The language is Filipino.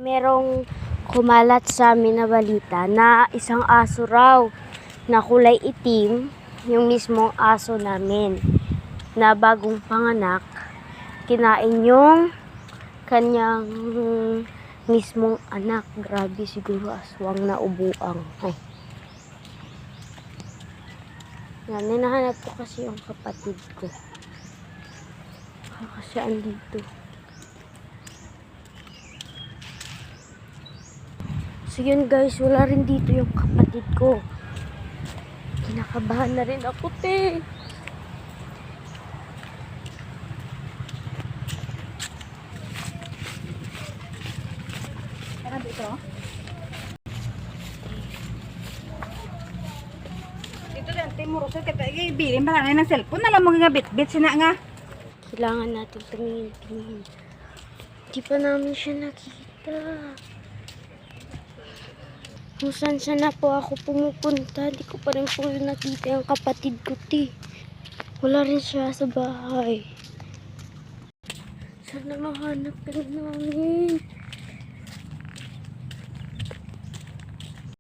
Merong kumalat sa amin na balita na isang aso raw na kulay itim, yung mismong aso namin na bagong panganak, kinain yung kanyang mismong anak. Grabe, siguro aswang na ubuang. Ay. Yan, hinahanap ko kasi yung kapatid ko. Kasi andito. So yun guys, wala rin dito yung kapatid ko. Kinakabahan na rin ako, te. Tara dito. Dito lang, Timuro. So, ibilin pa lang ng cellphone. Alam mo nga, bit-bit sina nga. Kailangan natin tumingin-tingin. Di pa namin siya nakita. Kung saan na po ako pumupunta, di ko pa rin po yung nakita yung kapatid ko, te. Wala rin siya sa bahay. Sana mahanap ka na namin.